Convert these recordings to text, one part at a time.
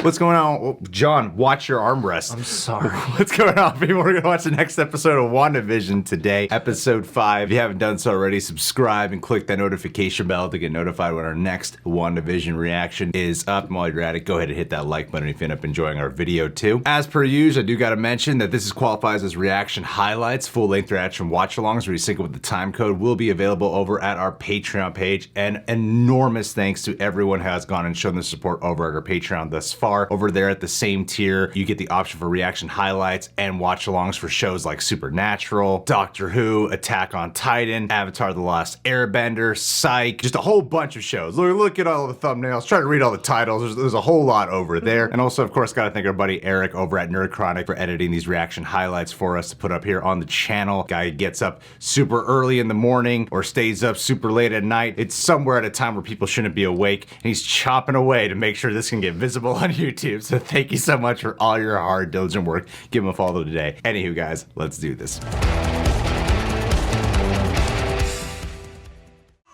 What's going on? Oh, John, watch your armrest. I'm sorry. What's going on, people? We're going to watch the next episode of WandaVision today, episode 5. If you haven't done so already, subscribe and click that notification bell to get notified when our next WandaVision reaction is up. And while you're at it, go ahead and hit that like button if you end up enjoying our video too. As per usual, I do got to mention that this qualifies as reaction highlights. Full-length reaction watch-alongs where you sync it with the time code will be available over at our Patreon page. And enormous thanks to everyone who has gone and shown the support over at our Patreon thus far. Over there at the same tier, you get the option for reaction highlights and watch-alongs for shows like Supernatural, Doctor Who, Attack on Titan, Avatar: The Last Airbender, Psych, just a whole bunch of shows. Look at all the thumbnails, try to read all the titles. There's a whole lot over there. And also, of course, gotta thank our buddy Eric over at Nerd Chronic for editing these reaction highlights for us to put up here on the channel. Guy gets up super early in the morning or stays up super late at night. It's somewhere at a time where people shouldn't be awake, and he's chopping away to make sure this can get visible on YouTube. So thank you so much for all your hard, diligent work. Give him a follow today. Anywho, guys, let's do this.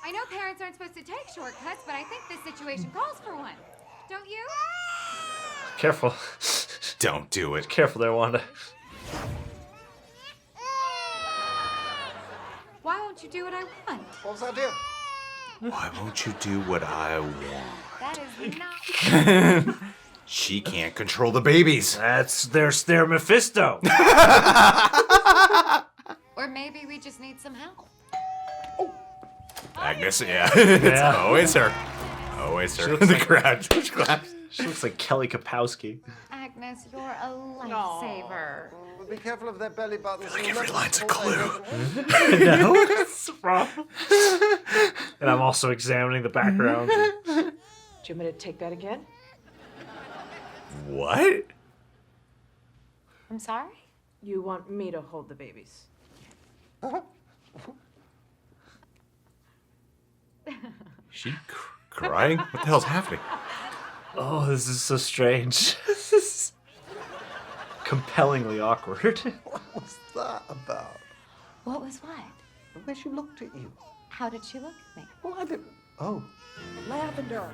I know parents aren't supposed to take shortcuts, but I think this situation calls for one. Don't you? Careful. Don't do it. Careful there, Wanda. Why won't you do what I want? What was that deal? Why won't you do what I want? That is not... She can't control the babies. That's their Mephisto. Or maybe we just need some help. Agnes, yeah. It's always her. Always her. The crowd just claps. She looks like Kelly Kapowski. Agnes, you're a lifesaver. Be careful of their belly buttons. Like every line's a clue. No, what's the problem? And I'm also examining the background. Do you want me to take that again? What? I'm sorry? You want me to hold the babies? She crying? What the hell's happening? Oh, this is so strange. This is compellingly awkward. What was that about? What was what? The way she looked at you. How did she look at me? Well, I didn't. Oh. Lavender.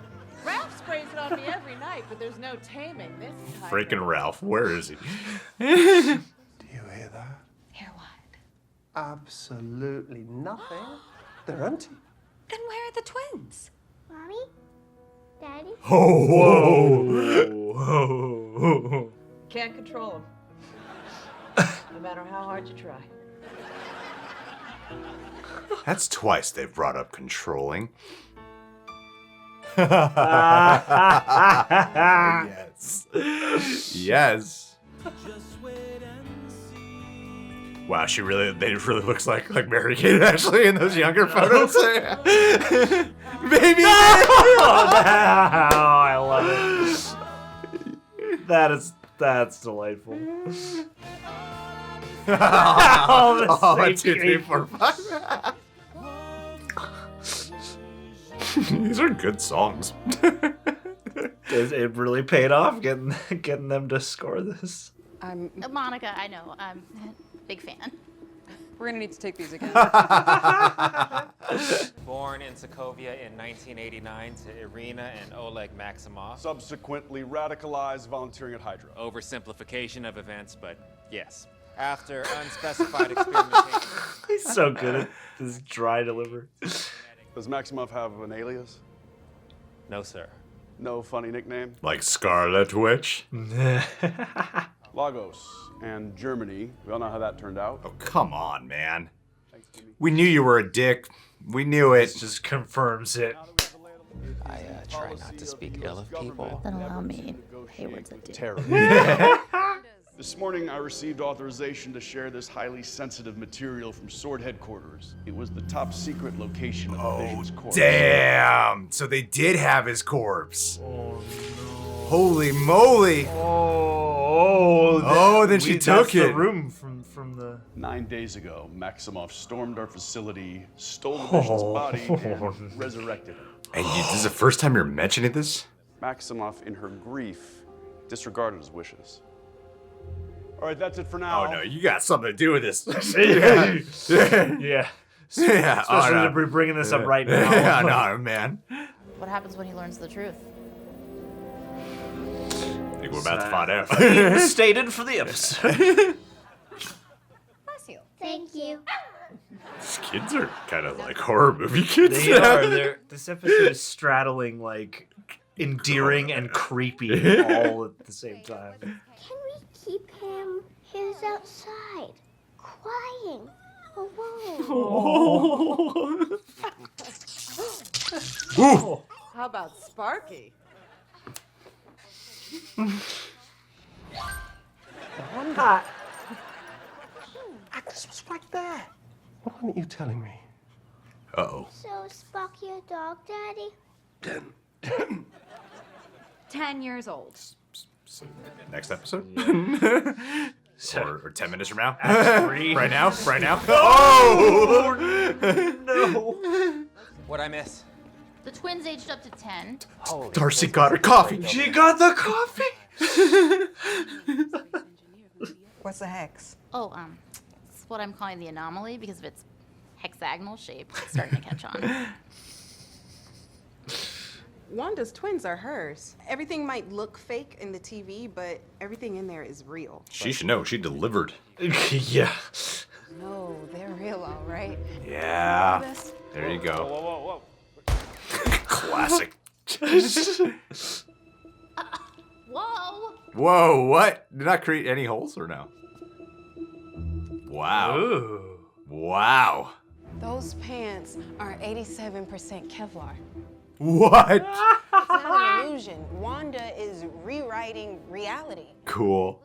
Ralph sprays it on me every night, but there's no taming this time. Freaking Ralph, where is he? Do you hear that? Hear what? Absolutely nothing. They're empty. Then where are the twins? Mommy? Daddy? Whoa. Can't control them. No matter how hard you try. That's twice they've brought up controlling. Yes. Yes. Wow, they really looks like Mary Kate Ashley in those younger photos. Baby! Oh, I love it. That's delightful. Oh, Oh, 1, 2, 3, 4, 5. These are good songs. It really paid off getting them to score this. Monica, I know. I'm a big fan. We're gonna need to take these again. Born in Sokovia in 1989 to Irina and Oleg Maximov. Subsequently radicalized, volunteering at Hydra. Oversimplification of events, but yes. After unspecified experimentation. He's so good at this dry delivery. Does Maximov have an alias? No, sir. No funny nickname? Like Scarlet Witch? Lagos and Germany. We all know how that turned out. Oh, come on, man. We knew you were a dick. We knew it. This just confirms it. I try not to speak ill of people. Then allow me. Hayward's a dude. Terror. This morning, I received authorization to share this highly sensitive material from Sword Headquarters. It was the top secret location of the Vision's corpse. Damn! So they did have his corpse. Oh, no. Holy moly! Then she took the it. room from the. 9 days ago, Maximov stormed our facility, stole the Vision's body, and resurrected him. And this is the first time you're mentioning this? Maximov, in her grief, disregarded his wishes. All right, that's it for now. Oh no, you got something to do with this. Yeah. Yeah. Especially to be bringing this up right now. Yeah, no, man. What happens when he learns the truth? We're about to find out. Stated for the episode. Bless you. Thank you. These kids are kind of like horror movie kids. They are. This episode is straddling like endearing and creepy all at the same time. Can we keep him? He's outside, crying, alone. Ooh. How about Sparky? Agnes was right there. Why aren't you telling me? Uh-oh. So, Sparky a dog, Daddy? 10 years old. So, next episode? or 10 minutes from now? Act 3. Right now? Right now? Oh! No. What'd I miss? The twins aged up to 10. Darcy got her coffee. She got the coffee. What's a hex? Oh, it's what I'm calling the anomaly because of its hexagonal shape. It's starting to catch on. Wanda's twins are hers. Everything might look fake in the TV, but everything in there is real. She should know. She delivered. Yeah. No, they're real, all right. Yeah. There you go. Whoa. Classic. Whoa! Whoa, what? Did I create any holes or no? Wow. Ooh. Wow. Those pants are 87% Kevlar. What? It's not an illusion. Wanda is rewriting reality. Cool.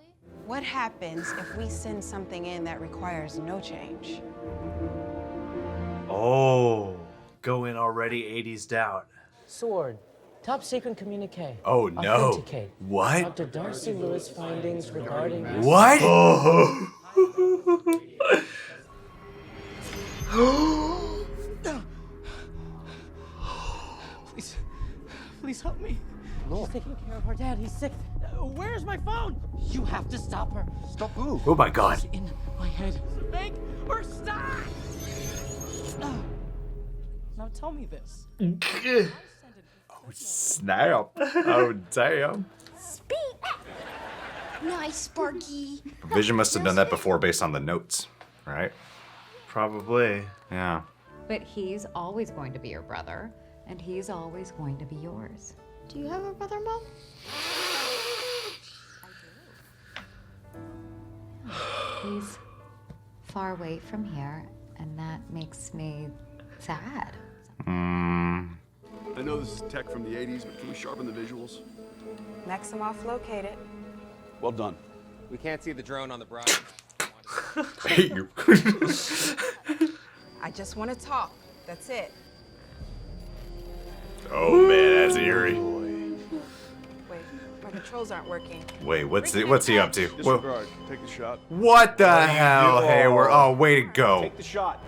What happens if we send something in that requires no change? Oh, go in already 80s out. Sword. Top secret communique. Oh no. Authenticate. What? Dr. Darcy Lewis findings regarding What? Oh. Please help me. She's taking care of her dad. He's sick. Where's my phone? You have to stop her. Stop who? Oh my god. In my head. Make her stop. Now tell me this. Oh snap. Oh damn. Nice, Sparky. Vision must have done that before based on the notes, right? Probably. Yeah. But he's always going to be your brother, and he's always going to be yours. Do you have a brother, Mom? He's far away from here, and that makes me sad. I know this is tech from the 80s, but can we sharpen the visuals? Maximoff located. Well done. We can't see the drone on the broad. I hate you. I just want to talk. That's it. Oh man, that's eerie. Wait, my controls aren't working. Wait, what's he up to? Whoa. Disregard. Take the shot. What the hell, Hayward? Oh, way to go. Take the shot.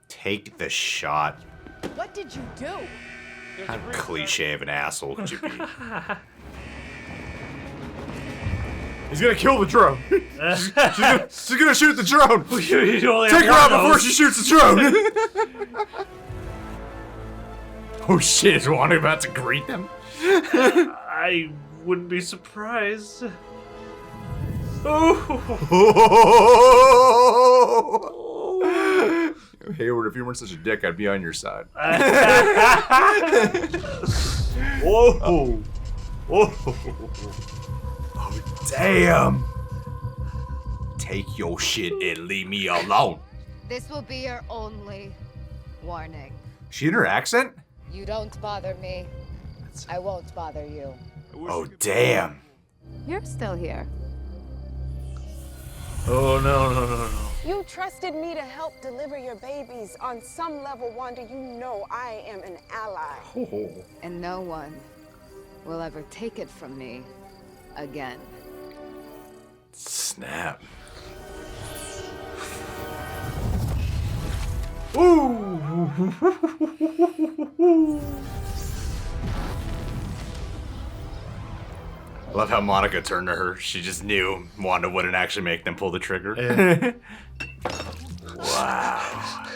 Take the shot. What did you do? How cliche of an asshole could you be? He's gonna kill the drone. she's gonna shoot the drone. Take her out before she shoots the drone. Oh shit, is Wanda about to greet them? I wouldn't be surprised. Oh. Hayward, if you weren't such a dick, I'd be on your side. Whoa. Whoa. Oh, damn. Take your shit and leave me alone. This will be your only warning. She in her accent? You don't bother me. I won't bother you. Oh, damn. You're still here. Oh, no. You trusted me to help deliver your babies. On some level, Wanda, you know I am an ally. And no one will ever take it from me again. Snap. I love how Monica turned to her. She just knew Wanda wouldn't actually make them pull the trigger. Wow.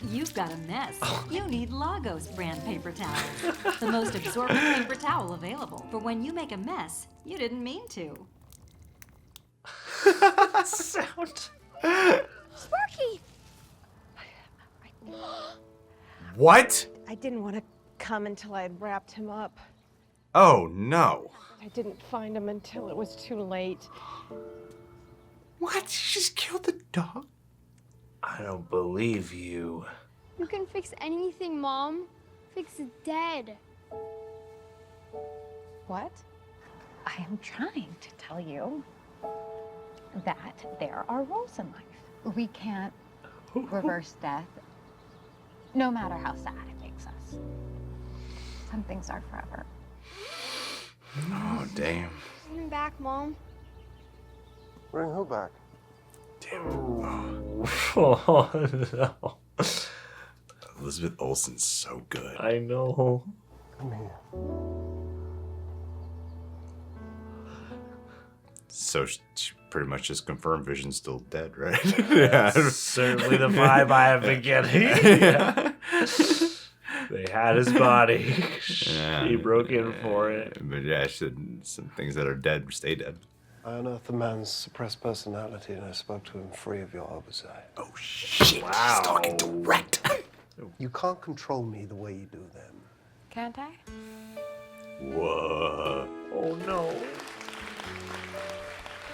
You've got a mess. You need Lagos brand paper towels. The most absorbent paper towel available. For when you make a mess, you didn't mean to. Sound. Sparky! What? I didn't want to come until I had wrapped him up. Oh no. I didn't find him until it was too late. What? She just killed the dog? I don't believe you. You can fix anything, Mom. Fix it dead. What? I am trying to tell you that there are rules in life. We can't reverse death, no matter how sad it makes us. Some things are forever. Oh, damn. Bring him back, Mom. Bring who back? Damn. Oh, no. Elizabeth Olsen's so good. I know. Come here. So she pretty much just confirmed Vision's still dead, right? That's certainly the vibe I have been getting. Yeah. They had his body. Yeah. She broke in for it. But yeah, she said some things that are dead stay dead. I unearthed the man's suppressed personality and I spoke to him free of your oversight. Oh shit, Wow. She's talking direct. You can't control me the way you do them. Can't I? Whoa. Oh no.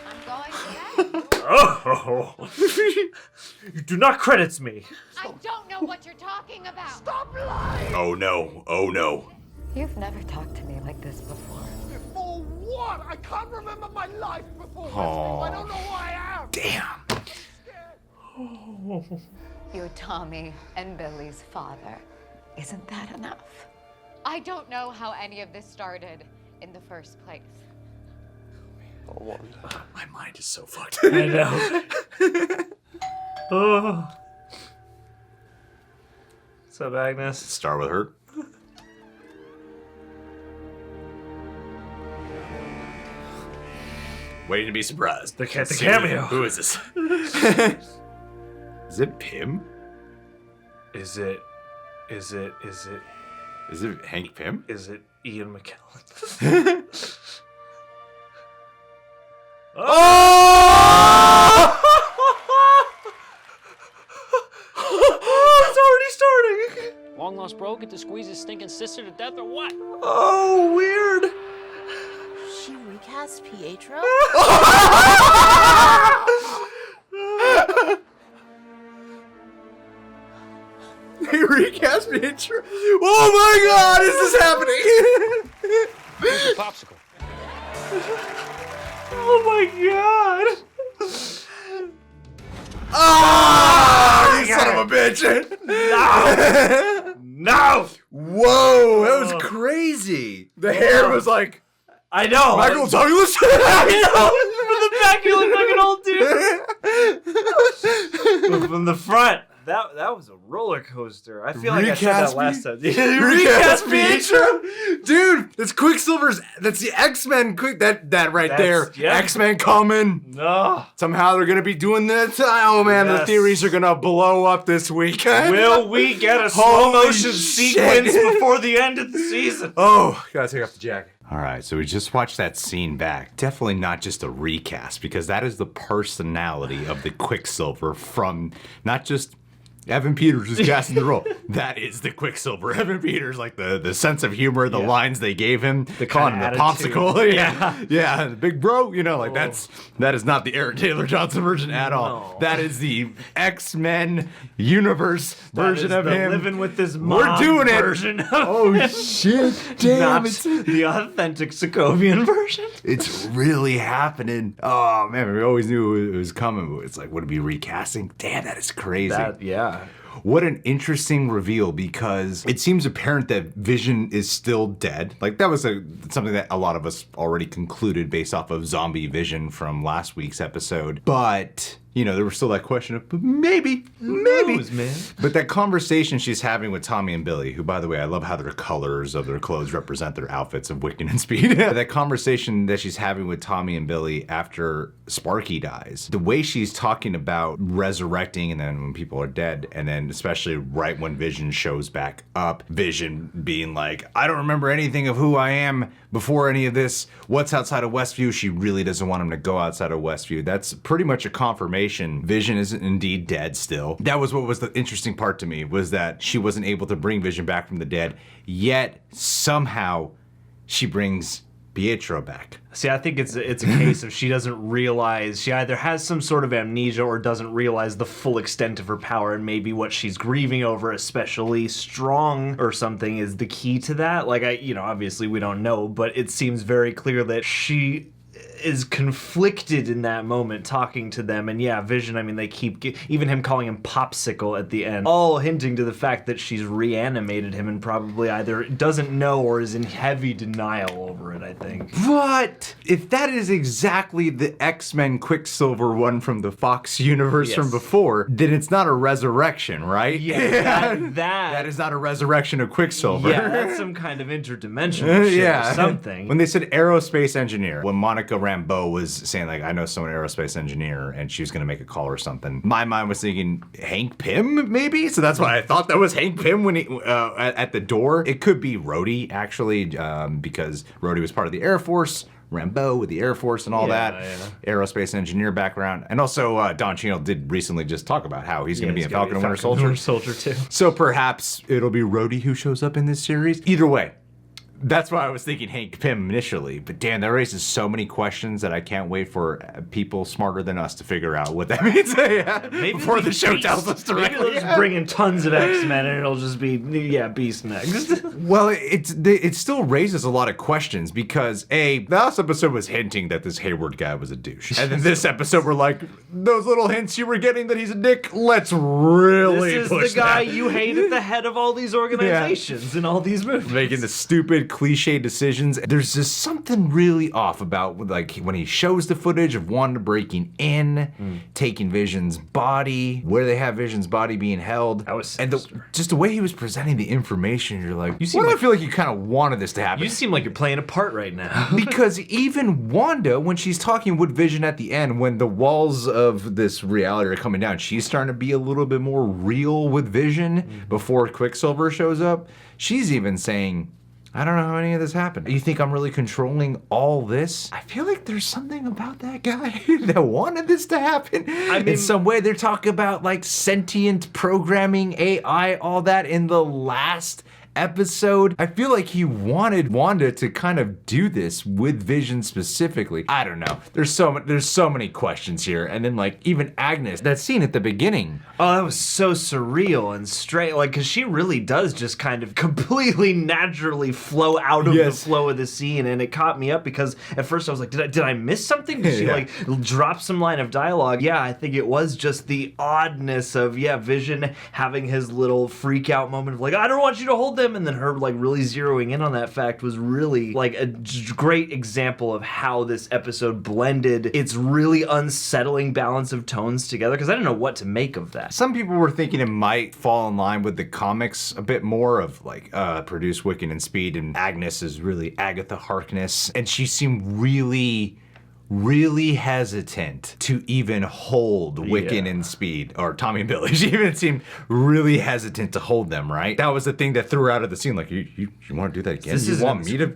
I'm going to bed. Oh! You do not credit me. I don't know what you're talking about. Stop lying! Oh no. Oh no. You've never talked to me like this before. Before what? I can't remember my life before Oh. Westview. I don't know who I am. Damn. You're Tommy and Billy's father. Isn't that enough? I don't know how any of this started in the first place. Oh, Wanda. My mind is so fucked. I know. Oh. What's up, Agnes? Start with her. Waiting to be surprised. The cameo. Who is this? Is it Pym? Is it Is it Hank Pym? Is it Ian McKellen? Oh! It's already starting. Long lost bro get to squeeze his stinking sister to death or what? Oh, weird. She recast Pietro? They recast Pietro. Oh my god, is this happening? Here's your popsicle. Oh my god. Ah, you son of a bitch. No. No. Whoa, that was crazy. The hair was like, I know. Michael Douglas. I know. From the back, you look like an old dude. From the front, that was a roller coaster. I feel like I said that last time. Recast Pietro, dude. That's Quicksilver's. That's the X-Men. That right there. Yeah. X-Men coming. No. Somehow they're gonna be doing this. Oh man, the Yes. theories are gonna blow up this weekend. Will we get a slow Holy motion shit. sequence before the end of the season? Oh, gotta take off the jacket. All right, so we just watched that scene back. Definitely not just a recast, because that is the personality of the Quicksilver from not just Evan Peters is casting the role. That is the Quicksilver. Evan Peters, like the sense of humor, the lines they gave him, calling him the attitude. popsicle. Yeah, the big bro. You know, like that is not the Aaron Taylor Johnson version at all. That is the X-Men universe version of him. Living with this mom We're doing it. version. Oh shit! Damn, Not it's the authentic Sokovian version. It's really happening. Oh man, we always knew it was coming, but it's like, would it be recasting? Damn, that is crazy. Yeah. What an interesting reveal, because it seems apparent that Vision is still dead. Like that was something that a lot of us already concluded based off of zombie Vision from last week's episode. But you know, there was still that question of maybe. Knows, man. But that conversation she's having with Tommy and Billy, who, by the way, I love how their colors of their clothes represent their outfits of Wiccan and Speed. That conversation that she's having with Tommy and Billy after Sparky dies, the way she's talking about resurrecting and then when people are dead, and then especially right when Vision shows back up, Vision being like, I don't remember anything of who I am before any of this. What's outside of Westview? She really doesn't want him to go outside of Westview. That's pretty much a confirmation Vision is indeed dead still. That was what was the interesting part to me, was that she wasn't able to bring Vision back from the dead, yet somehow she brings Pietro back. See, I think it's a case of she doesn't realize, she either has some sort of amnesia or doesn't realize the full extent of her power, and maybe what she's grieving over, especially strong or something, is the key to that. Like, obviously we don't know, but it seems very clear that she is conflicted in that moment talking to them. And yeah, Vision, I mean, they keep, even him calling him Popsicle at the end, all hinting to the fact that she's reanimated him and probably either doesn't know or is in heavy denial over it, I think. But if that is exactly the X-Men Quicksilver one from the Fox universe from before, then it's not a resurrection, right? Yeah, that is not a resurrection of Quicksilver. Yeah, that's some kind of interdimensional shit or something. When they said aerospace engineer, when Monica Rambeau was saying, like, I know someone aerospace engineer, and she was gonna make a call or something, my mind was thinking Hank Pym, maybe? So that's why I thought that was Hank Pym when he at the door. It could be Rhodey, actually, because Rhodey was part of the Air Force. Rambeau with the Air Force and all that, aerospace engineer background. And also, Don Cheadle did recently just talk about how he's going to be in Falcon and Winter Soldier. Winter Soldier too. So perhaps it'll be Rhodey who shows up in this series. Either way, that's why I was thinking Hank Pym initially. But damn, that raises so many questions that I can't wait for people smarter than us to figure out what that means. Maybe before the show tells us directly. Maybe they'll just bring in tons of X-Men and it'll just be, Beast next. Well, it still raises a lot of questions because the last episode was hinting that this Hayward guy was a douche. And then this episode we're like, those little hints you were getting that he's a dick, let's really This is push the guy that. you hate at the head of all these organizations in all these movies. Making the stupid cliche decisions. There's just something really off about, like, when he shows the footage of Wanda breaking in, taking Vision's body, where they have Vision's body being held. That was and just the way he was presenting the information, you're like, I feel like you kind of wanted this to happen. You seem like you're playing a part right now. Because even Wanda, when she's talking with Vision at the end, when the walls of this reality are coming down, she's starting to be a little bit more real with Vision before Quicksilver shows up. She's even saying, I don't know how any of this happened. You think I'm really controlling all this? I feel like there's something about that guy that wanted this to happen. I mean, in some way, they're talking about like sentient programming, AI, all that in the last episode. I feel like he wanted Wanda to kind of do this with Vision specifically. I don't know. There's so many questions here. And then like even Agnes, that scene at the beginning. Oh, that was so surreal and straight. Like, cause she really does just kind of completely naturally flow out of the flow of the scene. And it caught me up because at first I was like, did I miss something? Did she like drop some line of dialogue? Yeah, I think it was just the oddness of, Vision having his little freak out moment of like, I don't want you to hold them. And then her like really zeroing in on that fact was really like a great example of how this episode blended its really unsettling balance of tones together, because I didn't know what to make of that. Some people were thinking it might fall in line with the comics a bit more of like produce Wiccan and Speed, and Agnes is really Agatha Harkness, and she seemed really hesitant to even hold Wiccan and Speed, or Tommy and Billy. She even seemed really hesitant to hold them, right? That was the thing that threw her out of the scene. Like, you want to do that again? You want me to,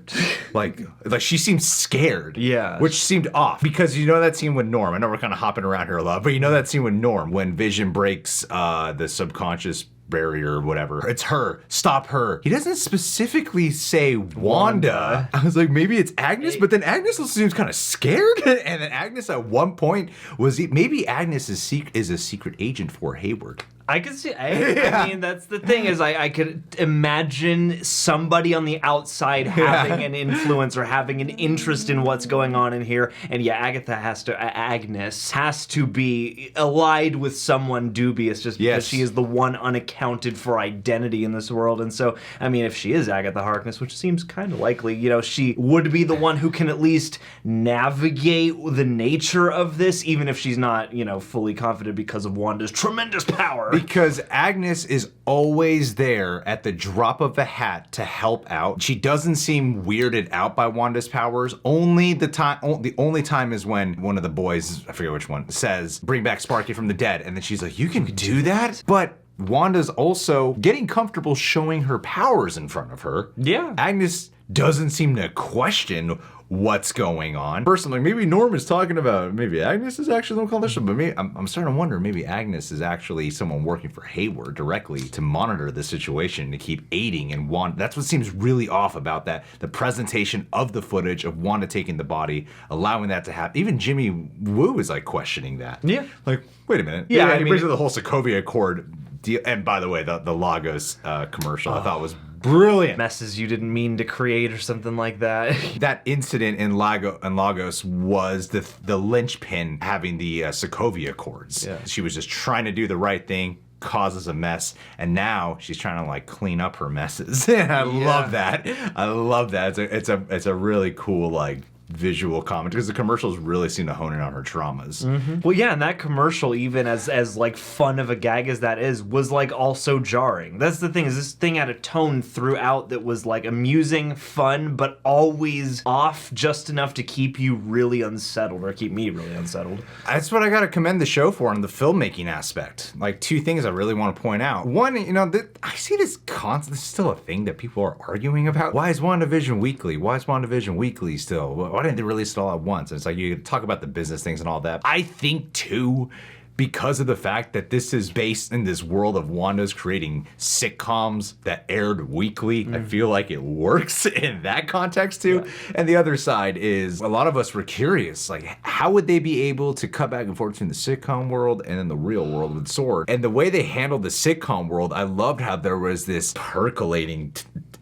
like she seemed scared. Yeah. Which seemed off, because you know that scene with Norm, I know we're kind of hopping around here a lot, but you know that scene with Norm when Vision breaks the subconscious barrier or whatever. It's her. Stop her. He doesn't specifically say Wanda. I was like, maybe it's Agnes, but then Agnes also seems kind of scared. And then Agnes at one point maybe Agnes is a secret agent for Hayward. I could see. I mean, that's the thing is, I could imagine somebody on the outside having an influence or having an interest in what's going on in here. And yeah, Agnes has to be allied with someone dubious just because she is the one unaccounted for identity in this world. And so, I mean, if she is Agatha Harkness, which seems kind of likely, you know, she would be the one who can at least navigate the nature of this, even if she's not, you know, fully confident because of Wanda's tremendous power. Because Agnes is always there at the drop of a hat to help out. She doesn't seem weirded out by Wanda's powers. The only time is when one of the boys, I forget which one, says, bring back Sparky from the dead. And then she's like, you can do that? But Wanda's also getting comfortable showing her powers in front of her. Yeah. Agnes doesn't seem to question what's going on. Personally, maybe Norm is talking about maybe Agnes is actually the one calling this, but maybe I'm starting to wonder maybe Agnes is actually someone working for Hayward directly to monitor the situation, to keep aiding and Wanda. That's what seems really off about that. The presentation of the footage of Wanda taking the body, allowing that to happen. Even Jimmy Woo is like questioning that. Yeah. Like, wait a minute. Yeah, he brings up the whole Sokovia Accord deal. And by the way, the Lagos commercial I thought was brilliant. Messes you didn't mean to create or something like that. That incident in Lagos was the linchpin having the Sokovia Accords. Yeah. She was just trying to do the right thing, causes a mess, and now she's trying to like clean up her messes. I love that. I love that. It's a really cool like visual comment because the commercials really seem to hone in on her traumas. Well, yeah, and that commercial, even as like fun of a gag as that is, was like also jarring. That's the thing, is this thing had a tone throughout that was like amusing, fun, but always off just enough to keep you really unsettled, or keep me really unsettled. That's what I gotta commend the show for on the filmmaking aspect. Like, two things I really want to point out. One, you know, I see this this is still a thing that people are arguing about. Why is WandaVision weekly? Why is WandaVision weekly still? Why didn't they release it all at once? And it's like, you talk about the business things and all that. I think too, because of the fact that this is based in this world of Wanda's creating sitcoms that aired weekly, I feel like it works in that context too. And the other side is, a lot of us were curious, like, how would they be able to cut back and forth between the sitcom world and then the real world with Sword? And the way they handled the sitcom world, I loved how there was this percolating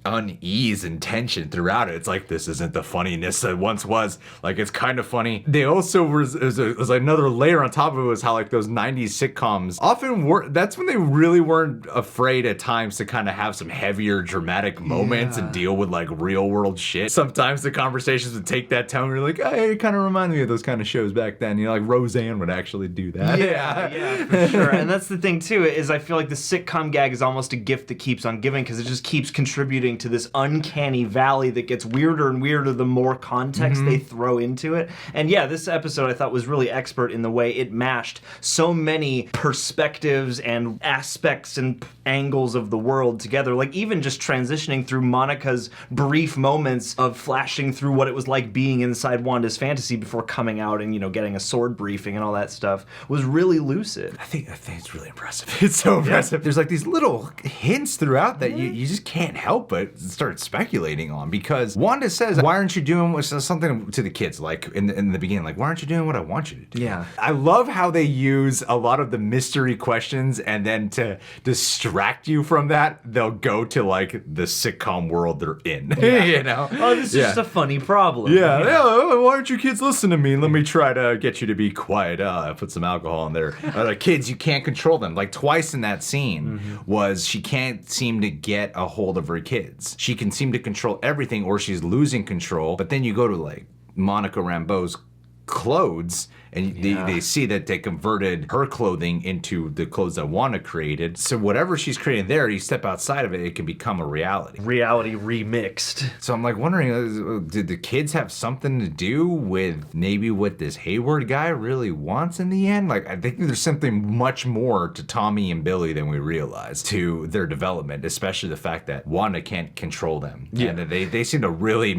unease and tension throughout it. It's like, this isn't the funniness that once was. Like, it's kind of funny. They also was another layer on top of it, was how like those 90s sitcoms often were, that's when they really weren't afraid at times to kind of have some heavier dramatic moments and deal with like real world shit. Sometimes the conversations would take that tone. You're like, hey, it kind of reminded me of those kind of shows back then. You know, like Roseanne would actually do that. Yeah, for sure. And that's the thing too, is I feel like the sitcom gag is almost a gift that keeps on giving, because it just keeps contributing to this uncanny valley that gets weirder and weirder the more context they throw into it. And yeah, this episode I thought was really expert in the way it mashed so many perspectives and aspects and angles of the world together. Like, even just transitioning through Monica's brief moments of flashing through what it was like being inside Wanda's fantasy before coming out and, you know, getting a sword briefing and all that stuff was really lucid. I think it's really impressive. It's so impressive. There's like these little hints throughout that you just can't help but start speculating on, because Wanda says, why aren't you doing something to the kids, like in the beginning, like, why aren't you doing what I want you to do? Yeah. I love how they use a lot of the mystery questions, and then to distract you from that, they'll go to like the sitcom world they're in. You know? Oh, this is just a funny problem. Why aren't you kids listening to me? Let me try to get you to be quiet. Put some alcohol in there. Like, kids, you can't control them. Like, twice in that scene was she can't seem to get a hold of her kids. She can seem to control everything, or she's losing control. But then you go to like Monica Rambeau's clothes, and they see that they converted her clothing into the clothes that Wanda created. So whatever she's creating there, you step outside of it, it can become a reality. Reality remixed. So I'm like wondering, did the kids have something to do with maybe what this Hayward guy really wants in the end? Like, I think there's something much more to Tommy and Billy than we realize to their development, especially the fact that Wanda can't control them. Yeah. And they seem to really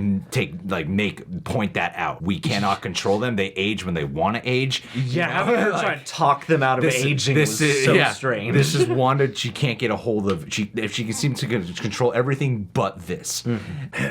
point that out. We cannot control them. they age when they want to age. Yeah, having her try to talk them out of aging was so strange. This is Wanda. She can't get a hold of. If she can seem to control everything but this.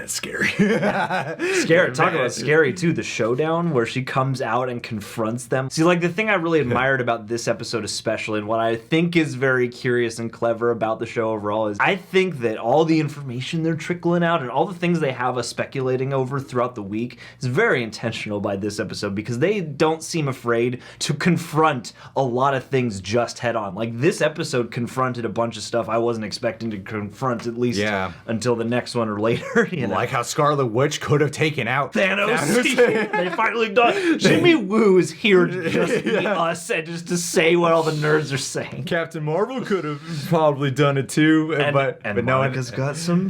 Scary. Scary. Talk about scary too. The showdown where she comes out and confronts them. See, like the thing I really admired about this episode especially, and what I think is very curious and clever about the show overall, is I think that all the information they're trickling out and all the things they have us speculating over throughout the week is very intentional by this episode, because they don't seem afraid to confront a lot of things just head on. Like this episode confronted a bunch of stuff I wasn't expecting to confront, at least until the next one or later. You know? Like how Scarlet Witch could have taken out Thanos. They finally done. Jimmy Woo is here to just be us and just to say what all the nerds are saying. Captain Marvel could have probably done it too, but Monica's got some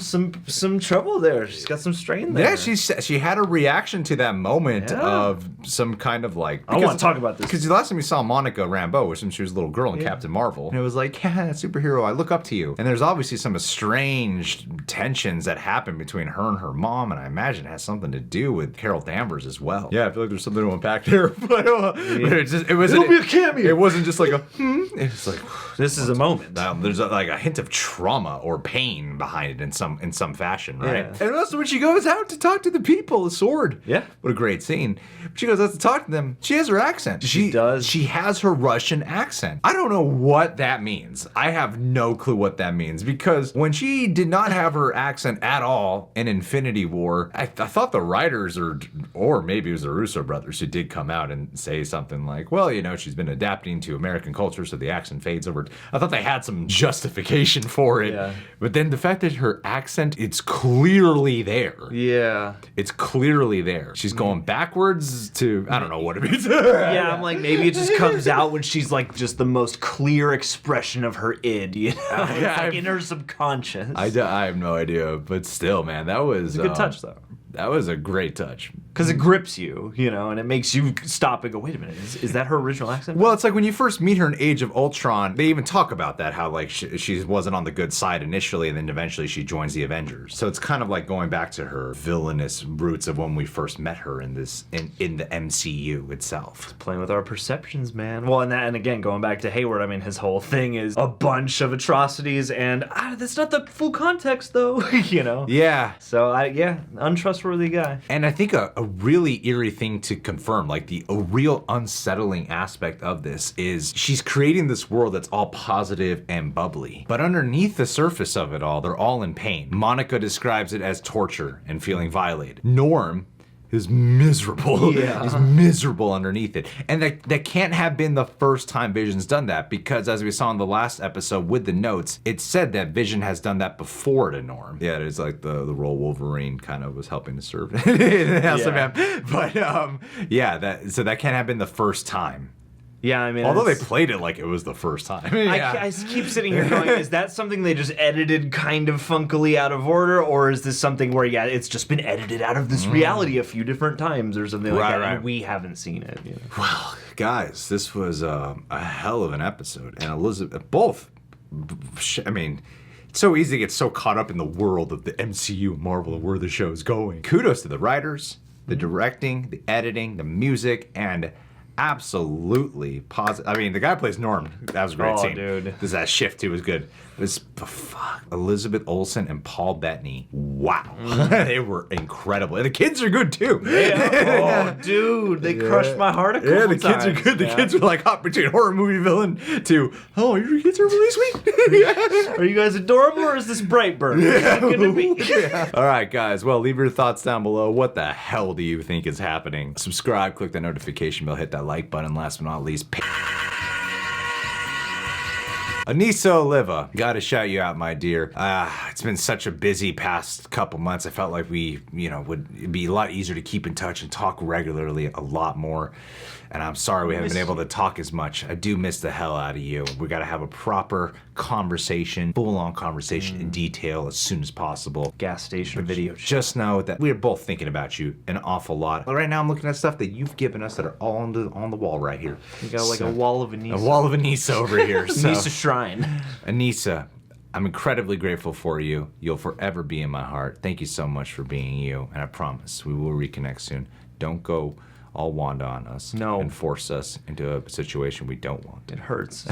trouble there. She's got some strain there. Yeah, she had a reaction to that moment of some kind of like. I want to talk about this because the last time we saw Monica Rambeau was when she was a little girl in Captain Marvel, and it was like, yeah, superhero, I look up to you. And there's obviously some strange tensions that happen between her and her mom, and I imagine it has something to do with Carol Danvers as well. Yeah, I feel like there's something to unpack there, but it wasn't. It'll be a cameo. It wasn't just like a. It's like this is a moment. There's like a hint of trauma or pain behind it in some fashion, right? Yeah. And also when she goes out to talk to the people, the sword. Yeah. What a great scene. She goes out to talk to them. She has her accent. She does. She has her Russian accent. I don't know what that means. I have no clue what that means, because when she did not have her accent at all in Infinity War, I thought the writers or maybe it was the Russo brothers who did come out and say something like, well, you know, she's been adapting to American culture, so the accent fades over. I thought they had some justification for it. Yeah. But then the fact that her accent, it's clearly there. Yeah. It's clearly there. She's going backwards to, I don't know what it means. Yeah, I'm like, maybe it just comes out when she's like just the most clear expression of her id, you know? It's like in her subconscious. I have no idea, but still, man, that was a good touch, though. That was a great touch. Because it grips you, you know, and it makes you stop and go, wait a minute, is that her original accent? Well, it's like when you first meet her in Age of Ultron, they even talk about that, how like she wasn't on the good side initially, and then eventually she joins the Avengers. So it's kind of like going back to her villainous roots of when we first met her in the MCU itself. It's playing with our perceptions, man. Well, and again, going back to Hayward, I mean, his whole thing is a bunch of atrocities, and that's not the full context, though, you know? Yeah. So, untrustworthy guy. And I think a really eerie thing to confirm, like a real unsettling aspect of this is she's creating this world that's all positive and bubbly. But underneath the surface of it all, they're all in pain. Monica describes it as torture and feeling violated. Norm is miserable. Yeah. He's miserable underneath it. And that can't have been the first time Vision's done that, because as we saw in the last episode with the notes, it said that Vision has done that before to Norm. Yeah, it's like the role Wolverine kind of was helping to serve in House of M. But so that can't have been the first time. Yeah, I mean, although they played it like it was the first time. Yeah. I keep sitting here going, is that something they just edited kind of funkily out of order, or is this something where, it's just been edited out of this reality a few different times or something like that, and we haven't seen it? You know? Well, guys, this was a hell of an episode, and Elizabeth, I mean, it's so easy to get so caught up in the world of the MCU and Marvel and where the show is going. Kudos to the writers, the directing, the editing, the music, and absolutely positive. I mean, the guy who plays Norm, that was a great scene. Dude. That shift too was good. Elizabeth Olsen and Paul Bettany. Wow. They were incredible. And the kids are good too. Yeah. Oh, dude, they crushed my heart a couple times. Yeah, the kids are good. The kids are like hop between horror movie villain to, oh, your kids are really sweet. Are you guys adorable, or is this Brightburn? Yeah. All right, guys. Well, leave your thoughts down below. What the hell do you think is happening? Subscribe, click that notification bell, hit that like button. Last but not least, Anissa Oliva, gotta shout you out, my dear. It's been such a busy past couple months. I felt like it'd be a lot easier to keep in touch and talk regularly a lot more. And I'm sorry we haven't been able to talk as much. I do miss the hell out of you. We gotta have a proper conversation, full-on conversation in detail as soon as possible. Gas station video. Just know that we're both thinking about you an awful lot. But right now I'm looking at stuff that you've given us that are all on the wall right here. You got like a wall of Anissa. A wall of Anissa over here. Anissa shrine. Anissa, I'm incredibly grateful for you. You'll forever be in my heart. Thank you so much for being you. And I promise we will reconnect soon. Don't go all Wanda on us. No. And force us into a situation we don't want. It hurts.